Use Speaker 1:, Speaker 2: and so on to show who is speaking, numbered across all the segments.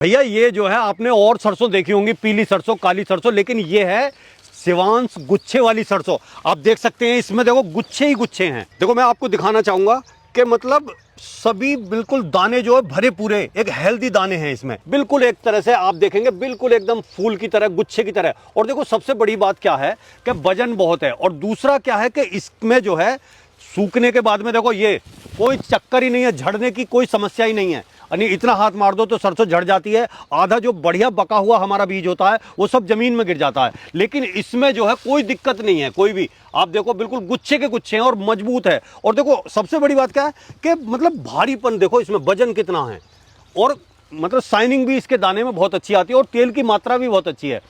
Speaker 1: भैया ये जो है आपने और सरसों देखी होंगी, पीली सरसों, काली सरसों, लेकिन ये है शिवांश गुच्छे वाली सरसों। आप देख सकते हैं इसमें देखो गुच्छे ही गुच्छे हैं। देखो मैं आपको दिखाना चाहूंगा कि मतलब सभी बिल्कुल दाने जो है भरे पूरे एक हेल्दी दाने हैं इसमें, बिल्कुल एक तरह से आप देखेंगे बिल्कुल एकदम फूल की तरह, गुच्छे की तरह। और देखो सबसे बड़ी बात क्या है कि वजन बहुत है, और दूसरा क्या है कि इसमें जो है सूखने के बाद में देखो ये कोई चक्कर ही नहीं है, झड़ने की कोई समस्या ही नहीं है। यानी इतना हाथ मार दो तो सरसों झड़ जाती है। आधा जो बढ़िया बका हुआ हमारा बीज होता है वो सब जमीन में गिर जाता है, लेकिन इसमें जो है कोई दिक्कत नहीं है कोई भी। आप देखो बिल्कुल गुच्छे के गुच्छे हैं और मजबूत है। और देखो सबसे बड़ी बात क्या है कि मतलब भारीपन देखो इसमें, वजन कितना है, और मतलब शाइनिंग भी इसके दाने में बहुत अच्छी आती है, और तेल की मात्रा भी बहुत अच्छी है।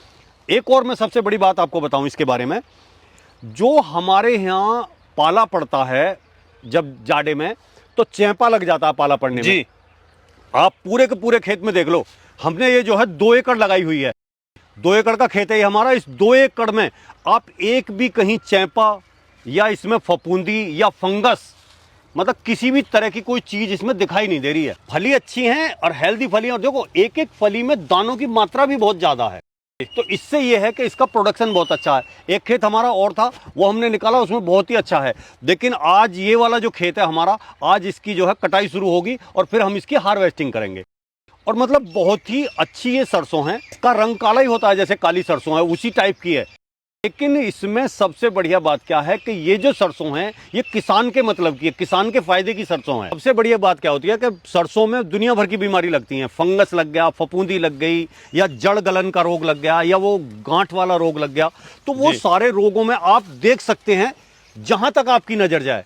Speaker 1: एक और मैं सबसे बड़ी बात आपको बताऊं इसके बारे में, जो हमारे यहाँ पाला पड़ता है जब जाड़े में तो चैंपा लग जाता है पाला पड़ने में। आप पूरे के पूरे खेत में देख लो, हमने ये जो है 2 एकड़ लगाई हुई है, 2 एकड़ का खेत है ये हमारा। इस 2 एकड़ में आप एक भी कहीं चैंपा या इसमें फफूंदी या फंगस, मतलब किसी भी तरह की कोई चीज इसमें दिखाई नहीं दे रही है। फली अच्छी हैं और हेल्दी फली हैं, और देखो एक एक फली में दानों की मात्रा भी बहुत ज्यादा है। तो इससे ये है कि इसका प्रोडक्शन बहुत अच्छा है। एक खेत हमारा और था वो हमने निकाला, उसमें बहुत ही अच्छा है। लेकिन आज ये वाला जो खेत है हमारा, आज इसकी जो है कटाई शुरू होगी और फिर हम इसकी हार्वेस्टिंग करेंगे। और मतलब बहुत ही अच्छी ये सरसों है, इसका रंग काला ही होता है जैसे काली सरसों है, उसी टाइप की है। लेकिन इसमें सबसे बढ़िया बात क्या है कि ये जो सरसों है ये किसान के मतलब की है, किसान के फायदे की सरसों है। सबसे बढ़िया बात क्या होती है कि सरसों में दुनिया भर की बीमारी लगती है। फंगस लग गया, फफूंदी लग गई, या जड़ गलन का रोग लग गया, या वो गांठ वाला रोग लग गया, तो वो सारे रोगों में आप देख सकते हैं जहां तक आपकी नजर जाए,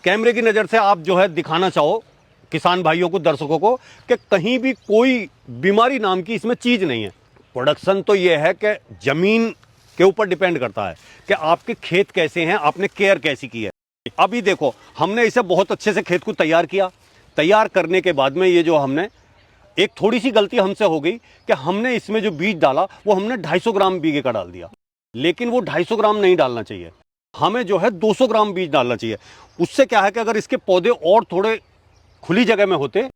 Speaker 1: कैमरे की नजर से आप जो है दिखाना चाहो किसान भाइयों को, दर्शकों को, कि कहीं भी कोई बीमारी नाम की इसमें चीज नहीं है। प्रोडक्शन तो ये है कि जमीन के ऊपर डिपेंड करता है कि आपके खेत कैसे हैं, आपने केयर कैसी की है। अभी देखो हमने इसे बहुत अच्छे से खेत को तैयार किया। तैयार करने के बाद में ये जो हमने एक थोड़ी सी गलती हमसे हो गई कि हमने इसमें जो बीज डाला वो हमने 250 ग्राम बीघे का डाल दिया, लेकिन वो 250 ग्राम नहीं डालना चाहिए, हमें जो है 200 ग्राम बीज डालना चाहिए। उससे क्या है कि अगर इसके पौधे और थोड़े खुली जगह में होते,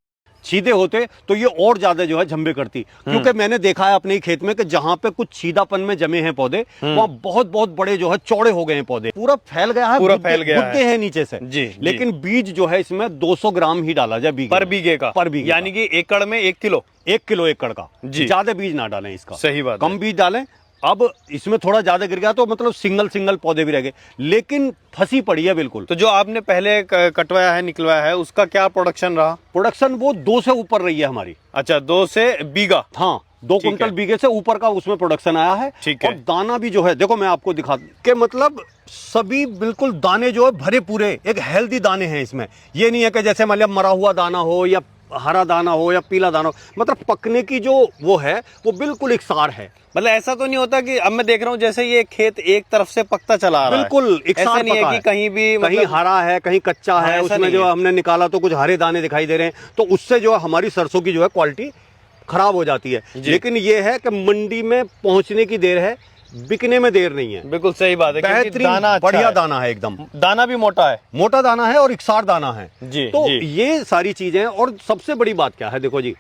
Speaker 1: सीधे होते, तो ये और ज्यादा जो है झंबे करती। क्योंकि मैंने देखा है अपने ही खेत में कि जहां पे कुछ सीधापन में जमे हैं पौधे, वहां बहुत बहुत बड़े जो है चौड़े हो गए हैं पौधे, पूरा फैल गया है,
Speaker 2: पूरा फैल गया
Speaker 1: गुद्दे हैं नीचे से। लेकिन बीज जो है इसमें 200 ग्राम ही डाला जाए बीघे
Speaker 2: पर बीघे का,
Speaker 1: पर बीघे,
Speaker 2: यानी कि एकड़ में 1 किलो,
Speaker 1: 1 किलो एकड़ का। ज्यादा बीज ना डालें इसका,
Speaker 2: सही बात,
Speaker 1: कम बीज डालें। अब इसमें थोड़ा ज्यादा गिर गया तो मतलब सिंगल पौधे भी रह गए, लेकिन फंसी पड़ी है बिल्कुल।
Speaker 2: तो जो आपने पहले कटवाया है, निकलवाया है, उसका क्या प्रोडक्शन रहा?
Speaker 1: प्रोडक्शन वो 2 से ऊपर रही है हमारी।
Speaker 2: अच्छा, 2 से बीघा,
Speaker 1: हाँ 2 कुंटल बीघे से ऊपर का उसमें प्रोडक्शन आया है। और दाना भी जो है देखो मैं आपको दिखा के, मतलब सभी बिल्कुल दाने जो है भरे पूरे एक हेल्दी दाने हैं इसमें। ये नहीं है कि जैसे मतलब मरा हुआ दाना हो या हरा दाना हो या पीला दाना हो, मतलब पकने की जो वो है वो बिल्कुल एकसार है।
Speaker 2: मतलब ऐसा तो नहीं होता कि अब मैं देख रहा हूँ जैसे ये खेत एक तरफ से पकता चला आ रहा है,
Speaker 1: बिल्कुल एकसार
Speaker 2: नहीं है कि कहीं भी
Speaker 1: कहीं हरा है कहीं कच्चा है। उसमें जो हमने निकाला तो कुछ हरे दाने दिखाई दे रहे हैं, तो उससे जो हमारी सरसों की जो है क्वालिटी खराब हो जाती है। लेकिन ये है कि मंडी में पहुंचने की देर है, बिकने में देर नहीं है।
Speaker 2: बिल्कुल सही बात है,
Speaker 1: बेहतरीन
Speaker 2: दाना
Speaker 1: बढ़िया दाना है, एकदम
Speaker 2: दाना भी मोटा है,
Speaker 1: मोटा दाना है और एकसार दाना है
Speaker 2: जी।
Speaker 1: तो ये सारी चीजें। और सबसे बड़ी बात क्या है, देखो जी,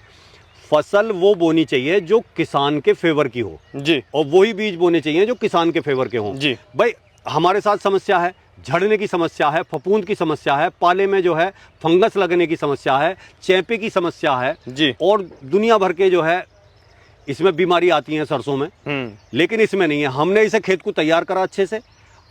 Speaker 1: फसल वो बोनी चाहिए जो किसान के फेवर की हो
Speaker 2: जी,
Speaker 1: और वही बीज बोने चाहिए जो किसान के फेवर के हों जी। भाई हमारे साथ समस्या है, झड़ने की समस्या है, फफूंद की समस्या है, पाले में जो है फंगस लगने की समस्या है, चैंपे की समस्या है जी, और दुनिया भर के जो है इसमें बीमारी आती है सरसों में। लेकिन इसमें नहीं है। हमने इसे खेत को तैयार करा अच्छे से,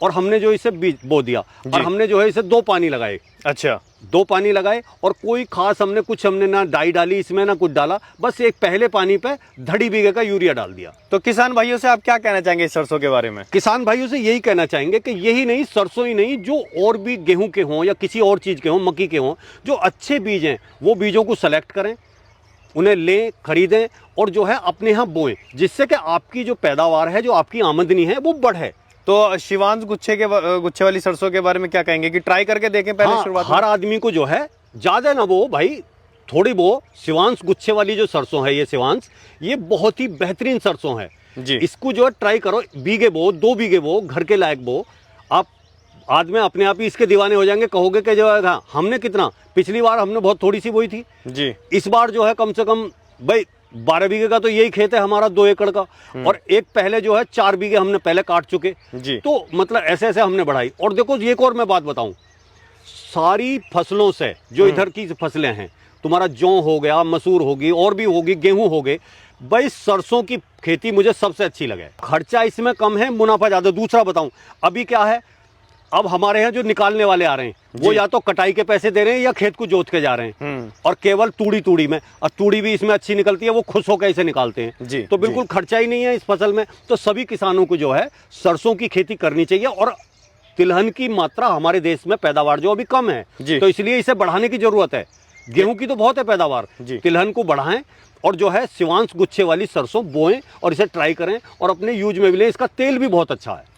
Speaker 1: और हमने जो इसे बीज बो दिया, और हमने जो है इसे 2 पानी लगाए।
Speaker 2: अच्छा,
Speaker 1: 2 पानी लगाए, और कोई खास हमने ना डाई डाली इसमें ना कुछ डाला, बस एक पहले पानी पे 1.5 बीघे का यूरिया डाल दिया।
Speaker 2: तो किसान भाइयों से आप क्या कहना चाहेंगे इस सरसों के बारे में?
Speaker 1: किसान भाइयों से यही कहना चाहेंगे कि यही नहीं, सरसों ही नहीं, जो और भी गेहूं के हों या किसी और चीज के हों, मक्की के हों, जो अच्छे बीज हैं वो बीजों को सेलेक्ट करें, उन्हें लें, खरीदें, और जो है अपने यहाँ बोएं, जिससे कि आपकी जो पैदावार है, जो आपकी आमदनी है वो बढ़े।
Speaker 2: तो शिवांश गुच्छे वाली सरसों के बारे में क्या कहेंगे कि ट्राई करके देखें पहले शुरुआत में?
Speaker 1: हर आदमी को जो है ज्यादा ना बो भाई, थोड़ी बो। शिवांश गुच्छे वाली जो सरसों है, ये शिवांश, ये बहुत ही बेहतरीन सरसों है जी। इसको जो है ट्राई करो, बीघे बो, 2 बीघे बो, घर के लायक बो। आप आज में अपने आप ही इसके दीवाने हो जाएंगे, कहोगे कि जो है हमने कितना, पिछली बार हमने बहुत थोड़ी सी बोई थी जी, इस बार जो है कम से कम भाई 12 बीघे का तो यही खेत है हमारा 2 एकड़ का, और एक पहले जो है 4 बीघे हमने पहले काट चुके
Speaker 2: जी।
Speaker 1: तो मतलब ऐसे ऐसे हमने बढ़ाई। और देखो एक और मैं बात बताऊं, सारी फसलों से जो इधर की फसलें हैं, तुम्हारा जौ हो गया, मसूर होगी, और भी होगी, गेहूं हो गए, भाई सरसों की खेती मुझे सबसे अच्छी लगे। खर्चा इसमें कम है, मुनाफा ज्यादा। दूसरा बताऊं, अभी क्या है, अब हमारे यहाँ जो निकालने वाले आ रहे हैं वो या तो कटाई के पैसे दे रहे हैं या खेत को जोत के जा रहे हैं, और केवल तूड़ी में, और तूड़ी भी इसमें अच्छी निकलती है, वो खुश होकर इसे निकालते हैं
Speaker 2: जी,
Speaker 1: तो बिल्कुल खर्चा ही नहीं है इस फसल में। तो सभी किसानों को जो है सरसों की खेती करनी चाहिए। और तिलहन की मात्रा हमारे देश में पैदावार जो अभी कम है, तो इसलिए इसे बढ़ाने की जरूरत है। गेहूं की तो बहुत है पैदावार, तिलहन को बढ़ाएं और जो है शिवांश गुच्छे वाली सरसों बोएं और इसे ट्राई करें और अपने यूज में भी लें। इसका तेल भी बहुत अच्छा है।